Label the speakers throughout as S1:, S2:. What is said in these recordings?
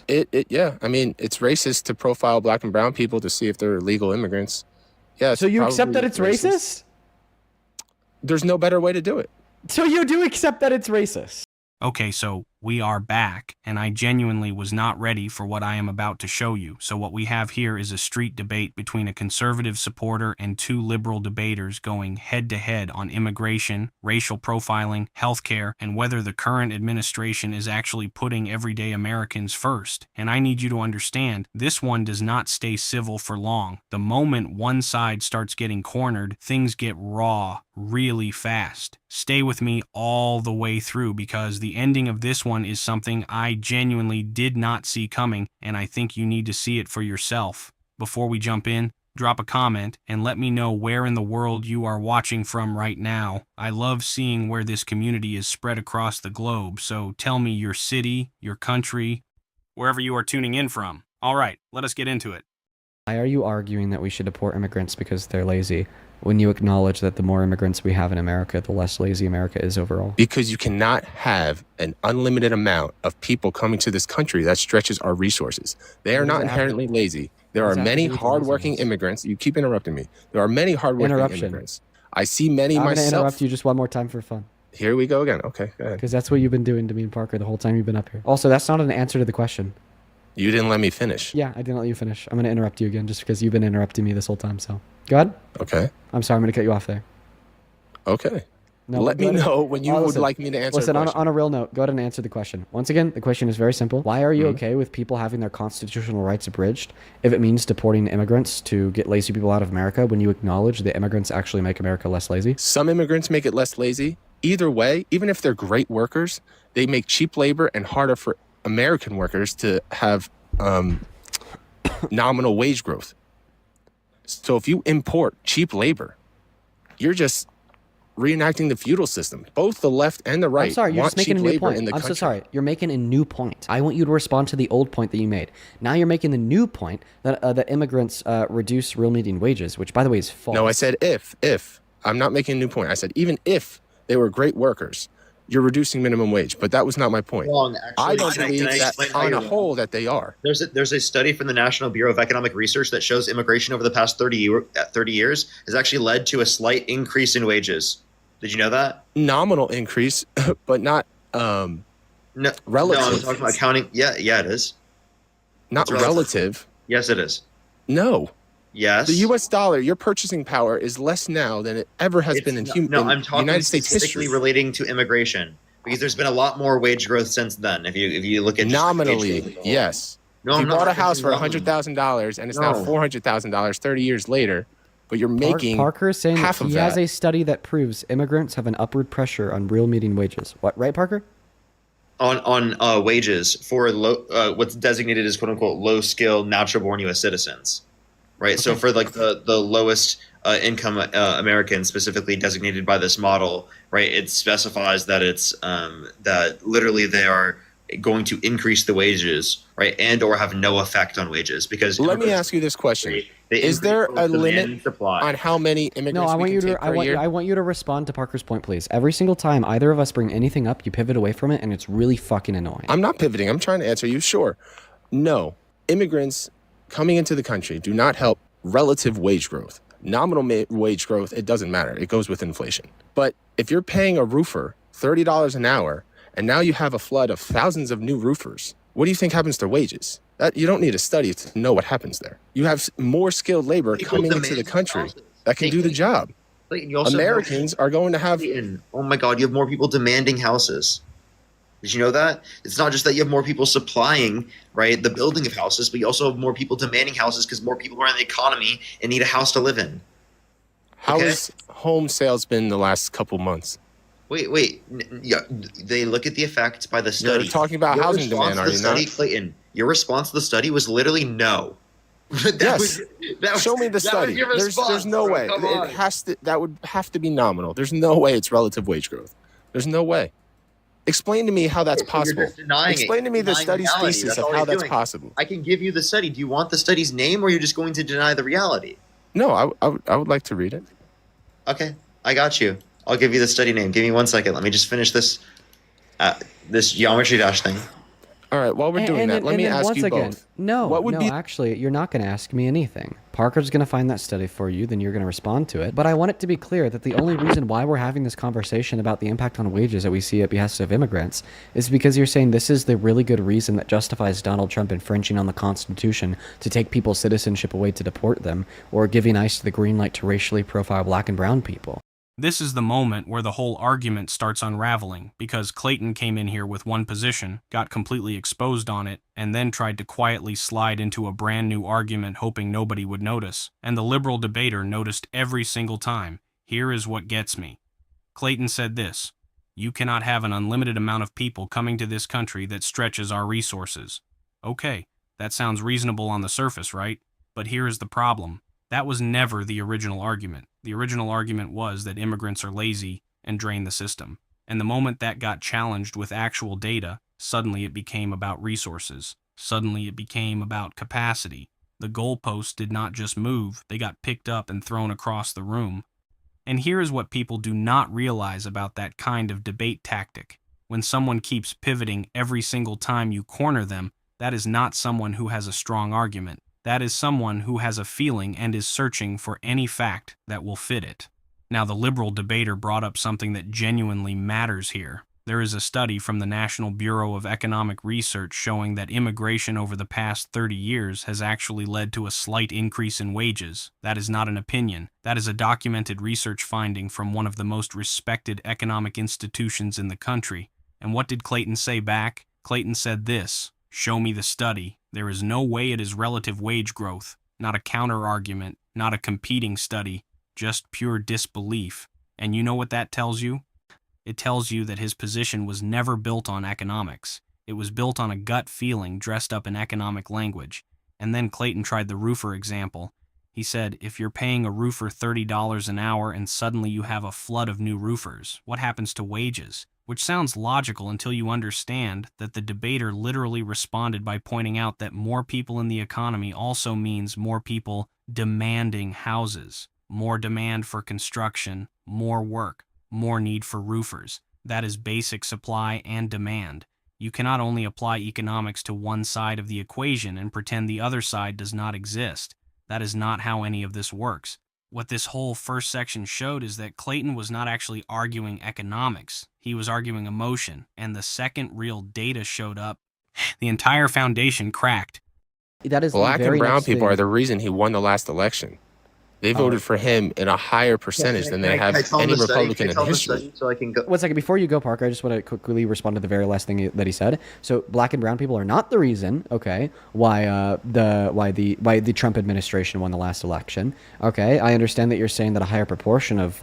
S1: Yeah. I mean, it's racist to profile black and brown people to see if they're legal immigrants. Yeah.
S2: So you accept that it's racist?
S1: There's no better way to do it.
S2: So you do accept that it's racist?
S3: Okay, so we are back, and I genuinely was not ready for what I am about to show you. So what we have here is a street debate between a conservative supporter and two liberal debaters going head-to-head on immigration, racial profiling, healthcare, and whether the current administration is actually putting everyday Americans first. And I need you to understand, this one does not stay civil for long. The moment one side starts getting cornered, things get raw really fast. Stay with me all the way through because the ending of this one is something I genuinely did not see coming, and I think you need to see it for yourself. Before we jump in, drop a comment and let me know where in the world you are watching from right now. I love seeing where this community is spread across the globe, so tell me your city, your country, wherever you are tuning in from. All right, let us get into it.
S2: Why are you arguing that we should deport immigrants because they're lazy, when you acknowledge that the more immigrants we have in America, the less lazy America is overall?
S1: Because you cannot have an unlimited amount of people coming to this country that stretches our resources. They are not inherently lazy. There are many hardworking immigrants. You keep interrupting me. There are many hardworking immigrants. I see many myself. I'm going to interrupt
S2: you just one more time for fun.
S1: Here we go again. Okay, go ahead.
S2: Because that's what you've been doing to me and Parker the whole time you've been up here. Also, that's not an answer to the question.
S1: You didn't let me finish.
S2: Yeah, I didn't let you finish. I'm going to interrupt you again just because you've been interrupting me this whole time, so. Go ahead.
S1: Okay.
S2: I'm sorry, I'm going to cut you off there.
S1: Okay. No, let me know when you would like me to answer the question.
S2: On a real note, go ahead and answer the question. Once again, the question is very simple. Why are you okay with people having their constitutional rights abridged if it means deporting immigrants to get lazy people out of America when you acknowledge that immigrants actually make America less lazy?
S1: Some immigrants make it less lazy. Either way, even if they're great workers, they make cheap labor and harder for American workers to have nominal wage growth. So if you import cheap labor, you're just reenacting the feudal system. Both the left and the right.
S2: I'm sorry, you're just making a new point. I'm so sorry. You're making a new point. I want you to respond to the old point that you made. Now you're making the new point that that immigrants reduce real median wages, which, by the way, is false.
S1: No, I said if. I'm not making a new point. I said even if they were great workers, you're reducing minimum wage, but that was not my point.
S4: Wrong, actually.
S1: I don't believe that on a whole that they are.
S4: There's a study from the National Bureau of Economic Research that shows immigration over the past 30 years has actually led to a slight increase in wages. Did you know that?
S1: Nominal increase, but not
S4: no,
S1: relative.
S4: No, I'm talking about accounting. Yeah, it is.
S1: Not relative.
S4: Yes, it is.
S1: No.
S4: Yes.
S1: The U.S. dollar, your purchasing power is less now than it ever has been in
S4: I'm talking
S1: United States
S4: specifically
S1: history.
S4: relating to immigration because there's been a lot more wage growth since then. If you look at
S1: nominally, yes.
S4: No,
S1: if you bought a house for $100,000 and it's now $400,000 30 years later, but you're making
S2: Parker is saying
S1: half
S2: that
S1: of
S2: he has a study that proves immigrants have an upward pressure on real median wages. What, right, Parker?
S4: On wages for what's designated as quote unquote low skill natural born U.S. citizens, right? Okay. So for like the lowest income Americans specifically designated by this model, right? It specifies that it's that literally they are going to increase the wages, right, and or have no effect on wages because.
S1: Let me ask you this question: is there a limit on how many immigrants we can take per year?
S2: I want you to respond to Parker's point, please. Every single time either of us bring anything up, you pivot away from it, and it's really fucking annoying.
S1: I'm not pivoting. I'm trying to answer you. Sure. No. Immigrants coming into the country do not help relative wage growth. Nominal wage growth, it doesn't matter. It goes with inflation. But if you're paying a roofer $30 an hour, and now you have a flood of thousands of new roofers, what do you think happens to wages? You don't need a study to know what happens there. You have more skilled labor coming into the country that can do the job. Americans are going to have...
S4: Oh my God, you have more people demanding houses. Did you know that? It's not just that you have more people supplying, right, the building of houses, but you also have more people demanding houses because more people are in the economy and need a house to live in.
S1: How has home sales been the last couple months?
S4: Wait. Yeah, they look at the effect by the study.
S1: You're talking about housing demand, are you not?
S4: Clayton, your response to the study was literally no.
S1: Show me the study. There's no way. That would have to be nominal. There's no way it's relative wage growth. There's no way. Explain to me how that's possible. Explain to me the study's thesis of how that's possible.
S4: I can give you the study. Do you want the study's name, or are you just going to deny the reality?
S1: No, I would like to read it.
S4: Okay, I got you. I'll give you the study name. Give me 1 second. Let me just finish this this geometry dash thing.
S1: All right, while we're doing that, let me ask you both.
S2: No,
S1: What would
S2: no,
S1: be
S2: actually, you're not going to ask me anything. Parker's going to find that study for you, then you're going to respond to it. But I want it to be clear that the only reason why we're having this conversation about the impact on wages that we see at behest of immigrants is because you're saying this is the really good reason that justifies Donald Trump infringing on the Constitution to take people's citizenship away to deport them, or giving ICE the green light to racially profile black and brown people.
S3: This is the moment where the whole argument starts unraveling, because Clayton came in here with one position, got completely exposed on it, and then tried to quietly slide into a brand new argument hoping nobody would notice. And the liberal debater noticed every single time. Here is what gets me. Clayton said this: "You cannot have an unlimited amount of people coming to this country that stretches our resources." Okay, that sounds reasonable on the surface, right? But here is the problem. That was never the original argument. The original argument was that immigrants are lazy and drain the system. And the moment that got challenged with actual data, suddenly it became about resources. Suddenly it became about capacity. The goalposts did not just move, they got picked up and thrown across the room. And here is what people do not realize about that kind of debate tactic. When someone keeps pivoting every single time you corner them, that is not someone who has a strong argument. That is someone who has a feeling and is searching for any fact that will fit it. Now, the liberal debater brought up something that genuinely matters here. There is a study from the National Bureau of Economic Research showing that immigration over the past 30 years has actually led to a slight increase in wages. That is not an opinion. That is a documented research finding from one of the most respected economic institutions in the country. And what did Clayton say back? Clayton said this: "Show me the study. There is no way it is relative wage growth, not a counter-argument, not a competing study, just pure disbelief." And you know what that tells you? It tells you that his position was never built on economics. It was built on a gut feeling dressed up in economic language. And then Clayton tried the roofer example. He said, if you're paying a roofer $30 an hour and suddenly you have a flood of new roofers, what happens to wages? Which sounds logical until you understand that the debater literally responded by pointing out that more people in the economy also means more people demanding houses, more demand for construction, more work, more need for roofers. That is basic supply and demand. You cannot only apply economics to one side of the equation and pretend the other side does not exist. That is not how any of this works. What this whole first section showed is that Clayton was not actually arguing economics. He was arguing emotion. And the second real data showed up, the entire foundation cracked.
S2: That is
S1: black
S2: the very
S1: and brown
S2: next
S1: people
S2: thing.
S1: are the reason he won the last election. They voted for him in a higher percentage than they have any Republican in history.
S4: So I can go.
S2: 1 second, before you go, Parker, I just want to quickly respond to the very last thing that he said. So, black and brown people are not the reason, okay, why the Trump administration won the last election. Okay, I understand that you're saying that a higher proportion of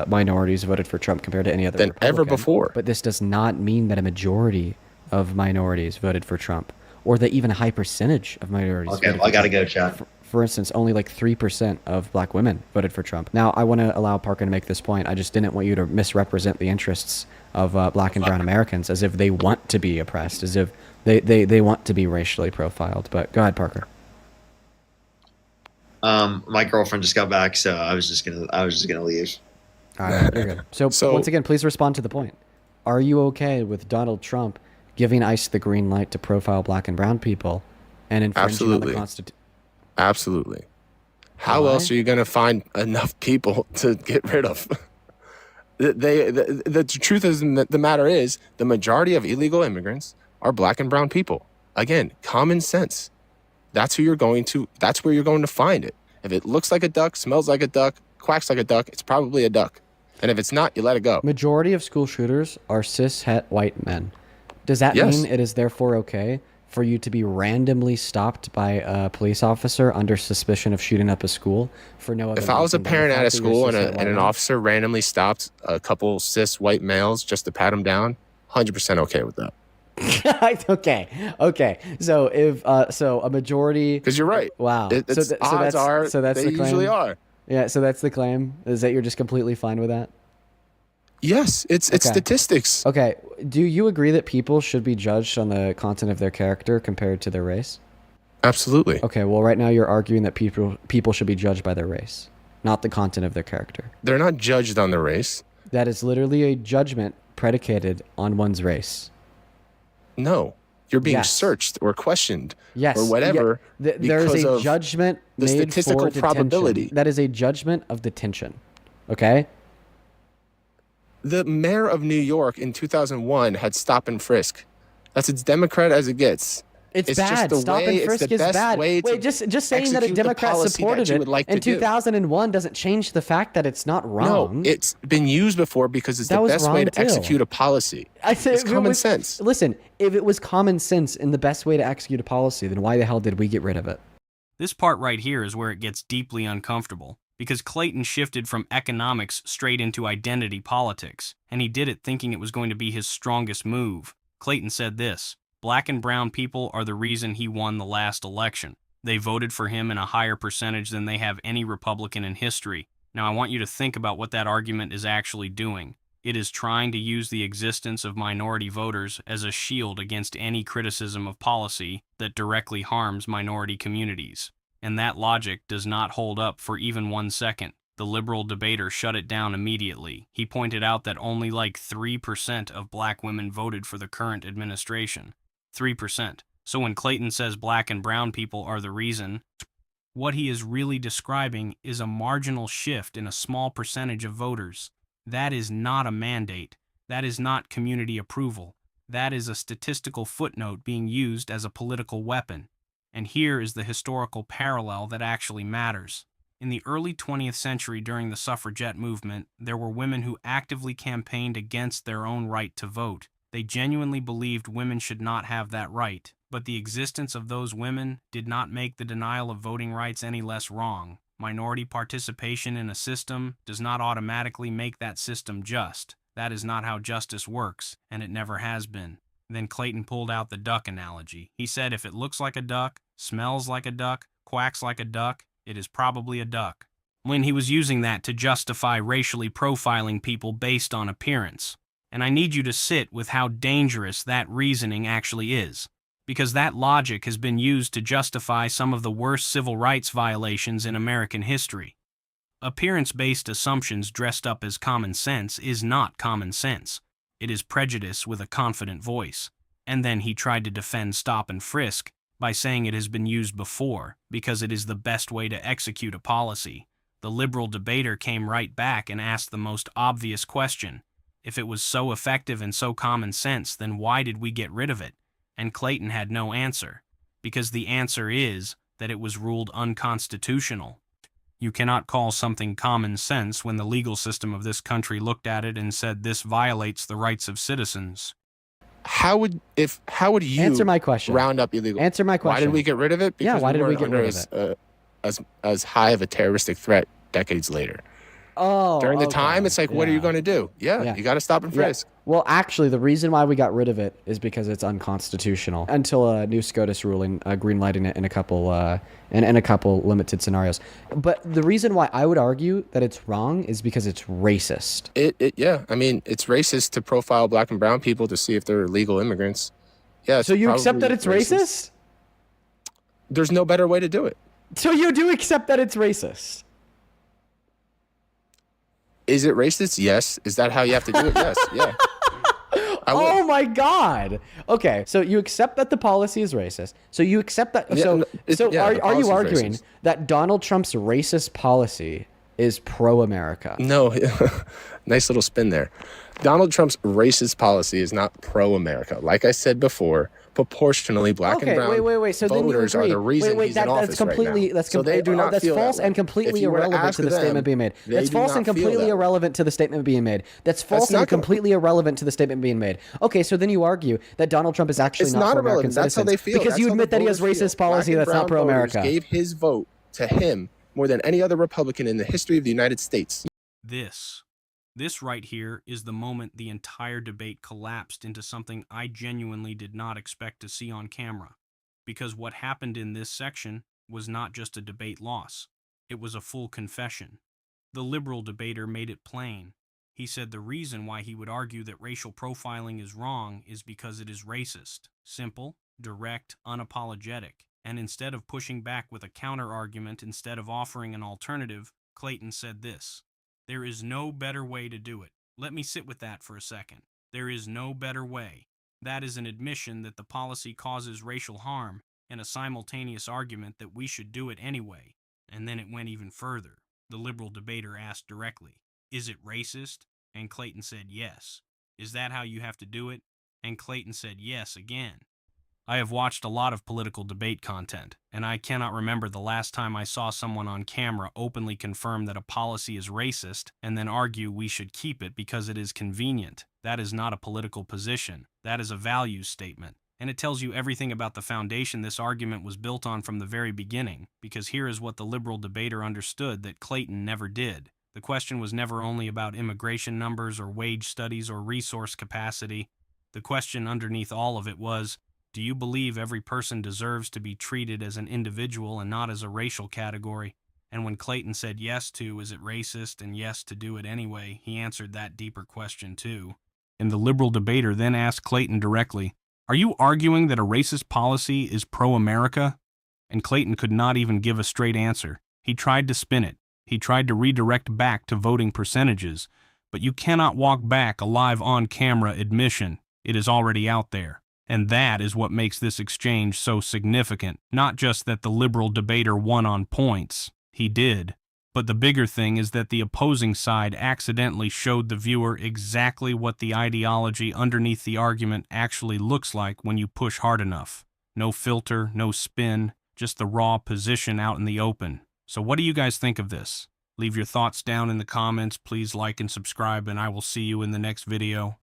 S2: minorities voted for Trump compared to any other
S1: Than ever
S2: Republican,
S1: before.
S2: But this does not mean that a majority of minorities voted for Trump, or that even a high percentage of minorities.
S4: Okay,
S2: voted
S4: well, I
S2: for
S4: gotta
S2: Trump.
S4: go, chat.
S2: For instance, only like 3% of black women voted for Trump. Now, I want to allow Parker to make this point. I just didn't want you to misrepresent the interests of black and brown Americans as if they want to be oppressed, as if they want to be racially profiled. But go ahead, Parker.
S4: My girlfriend just got back, so I was just gonna leave.
S2: All right, you're good. So once again, please respond to the point. Are you okay with Donald Trump giving ICE the green light to profile black and brown people and infringing on the Constitution?
S1: Absolutely. How else are you going to find enough people to get rid of? The truth is, the matter is, the majority of illegal immigrants are black and brown people. Again, common sense. That's where you're going to find it. If it looks like a duck, smells like a duck, quacks like a duck, it's probably a duck. And if it's not, you let it go.
S2: Majority of school shooters are cis-het white men. Does that mean it is therefore okay for you to be randomly stopped by a police officer under suspicion of shooting up a school for no other reason?
S1: If I was a
S2: than the
S1: parent
S2: fact
S1: at a
S2: that you're
S1: school and
S2: cis-het white
S1: an
S2: men?
S1: officer randomly stopped a couple cis white males just to pat them down, 100% okay with that.
S2: Okay. So if so a majority,
S1: Because you're right.
S2: Wow.
S1: Odds are
S2: that's
S1: they
S2: the claim.
S1: usually are.
S2: Yeah. So that's the claim, is that you're just completely fine with that?
S1: Yes, it's
S2: Okay.
S1: statistics.
S2: Okay. Do you agree that people should be judged on the content of their character compared to their race?
S1: Absolutely.
S2: Okay. Well, right now you're arguing that people should be judged by their race, not the content of their character.
S1: They're not judged on the race.
S2: That is literally a judgment predicated on one's race.
S1: No. You're being
S2: Yes.
S1: searched or questioned
S2: Yes.
S1: or whatever.
S2: There is
S1: because
S2: a
S1: of
S2: judgment
S1: the
S2: made
S1: statistical
S2: for detention.
S1: probability.
S2: That is a judgment of detention. Okay?
S1: The mayor of New York in 2001 had stop and frisk. That's as Democrat as it gets.
S2: It's
S1: just
S2: bad.
S1: the
S2: Stop
S1: way-
S2: and frisk
S1: it's the
S2: is
S1: best
S2: bad.
S1: way to
S2: Wait, just saying that a
S1: execute the
S2: Democrat
S1: policy that
S2: supported
S1: you
S2: it
S1: would like
S2: in
S1: to do.
S2: 2001 doesn't change the fact that it's not wrong.
S1: No, it's been used before because it's
S2: That
S1: the
S2: was
S1: best way
S2: wrong
S1: to
S2: too.
S1: execute a policy.
S2: I said
S1: It's
S2: if it
S1: common
S2: was-
S1: sense.
S2: Listen, if it was common sense and the best way to execute a policy, then why the hell did we get rid of it?
S3: This part right here is where it gets deeply uncomfortable, because Clayton shifted from economics straight into identity politics, and he did it thinking it was going to be his strongest move. Clayton said this: Black and brown people are the reason he won the last election. They voted for him in a higher percentage than they have any Republican in history. Now I want you to think about what that argument is actually doing. It is trying to use the existence of minority voters as a shield against any criticism of policy that directly harms minority communities. And that logic does not hold up for even 1 second. The liberal debater shut it down immediately. He pointed out that only like 3% of black women voted for the current administration. 3%. So when Clayton says black and brown people are the reason, what he is really describing is a marginal shift in a small percentage of voters. That is not a mandate. That is not community approval. That is a statistical footnote being used as a political weapon. And here is the historical parallel that actually matters. In the early 20th century, during the suffragette movement, there were women who actively campaigned against their own right to vote. They genuinely believed women should not have that right, but the existence of those women did not make the denial of voting rights any less wrong. Minority participation in a system does not automatically make that system just. That is not how justice works, and it never has been. Then Clayton pulled out the duck analogy. He said if it looks like a duck, smells like a duck, quacks like a duck, it is probably a duck. When he was using that to justify racially profiling people based on appearance. And I need you to sit with how dangerous that reasoning actually is, because that logic has been used to justify some of the worst civil rights violations in American history. Appearance-based assumptions dressed up as common sense is not common sense. It is prejudice with a confident voice. And then he tried to defend stop and frisk by saying it has been used before because it is the best way to execute a policy. The liberal debater came right back and asked the most obvious question. If it was so effective and so common sense, then why did we get rid of it? And Clayton had no answer, because the answer is that it was ruled unconstitutional. You cannot call something common sense when the legal system of this country looked at it and said this violates the rights of citizens.
S1: How would you
S2: Answer my question.
S1: round up illegal?
S2: Answer my question.
S1: Why did we get rid of it?
S2: Yeah, why did we
S1: weren't
S2: get
S1: under
S2: rid of
S1: as high of a terroristic threat decades later.
S2: Oh,
S1: During the
S2: okay.
S1: time, it's like, what are you going to do? Yeah, you got to stop and frisk.
S2: Well, actually, the reason why we got rid of it is because it's unconstitutional until a new SCOTUS ruling greenlighting it in a couple in a couple limited scenarios. But the reason why I would argue that it's wrong is because it's racist.
S1: Yeah. I mean, it's racist to profile black and brown people to see if they're legal immigrants. Yeah.
S2: So you accept that
S1: probably
S2: it's racist?
S1: There's no better way to do it.
S2: So you do accept that it's racist?
S1: Is it racist? Yes. Is that how you have to do it? Yes. Yeah.
S2: Oh my God. Okay, so you accept that the policy is racist. So you accept that.
S1: Yeah,
S2: Are
S1: the
S2: you
S1: policy's
S2: arguing
S1: racist.
S2: that Donald Trump's racist policy is pro-America?
S1: No. Nice little spin there. Donald Trump's racist policy is not pro-America. Like I said before, proportionally, black and brown
S2: wait. So then you
S1: voters
S2: agree.
S1: are the reason he's in office
S2: that's completely,
S1: right now.
S2: That's
S1: So they do not
S2: that's
S1: feel
S2: false
S1: that way.
S2: and completely
S1: If you were to
S2: irrelevant
S1: ask
S2: to the
S1: them,
S2: statement being made.
S1: they
S2: That's
S1: do
S2: false
S1: not
S2: and
S1: feel
S2: completely
S1: that way.
S2: irrelevant to the statement being made. That's false
S1: not
S2: and completely irrelevant to the statement being made. Okay, so then you argue that Donald Trump is actually
S1: It's
S2: not
S1: not
S2: for American
S1: irrelevant. That's how
S2: citizens
S1: they feel.
S2: because
S1: That's
S2: you
S1: how the
S2: admit that he has
S1: voters feel.
S2: racist policy
S1: Black and
S2: that's not
S1: brown voters
S2: pro-America.
S1: gave his vote to him more than any other Republican in the history of the United States.
S3: This right here is the moment the entire debate collapsed into something I genuinely did not expect to see on camera. Because what happened in this section was not just a debate loss. It was a full confession. The liberal debater made it plain. He said the reason why he would argue that racial profiling is wrong is because it is racist. Simple, direct, unapologetic. And instead of pushing back with a counter-argument, instead of offering an alternative, Clayton said this: "There is no better way to do it." Let me sit with that for a second. There is no better way. That is an admission that the policy causes racial harm and a simultaneous argument that we should do it anyway. And then it went even further. The liberal debater asked directly, "Is it racist?" And Clayton said yes. "Is that how you have to do it?" And Clayton said yes again. I have watched a lot of political debate content, and I cannot remember the last time I saw someone on camera openly confirm that a policy is racist and then argue we should keep it because it is convenient. That is not a political position. That is a values statement. And it tells you everything about the foundation this argument was built on from the very beginning, because here is what the liberal debater understood that Clayton never did. The question was never only about immigration numbers or wage studies or resource capacity. The question underneath all of it was, do you believe every person deserves to be treated as an individual and not as a racial category? And when Clayton said yes to, is it racist, and yes to do it anyway, he answered that deeper question too. And the liberal debater then asked Clayton directly, "Are you arguing that a racist policy is pro-America?" And Clayton could not even give a straight answer. He tried to spin it. He tried to redirect back to voting percentages. But you cannot walk back a live on-camera admission. It is already out there. And that is what makes this exchange so significant. Not just that the liberal debater won on points. He did. But the bigger thing is that the opposing side accidentally showed the viewer exactly what the ideology underneath the argument actually looks like when you push hard enough. No filter, no spin, just the raw position out in the open. So what do you guys think of this? Leave your thoughts down in the comments. Please like and subscribe, and I will see you in the next video.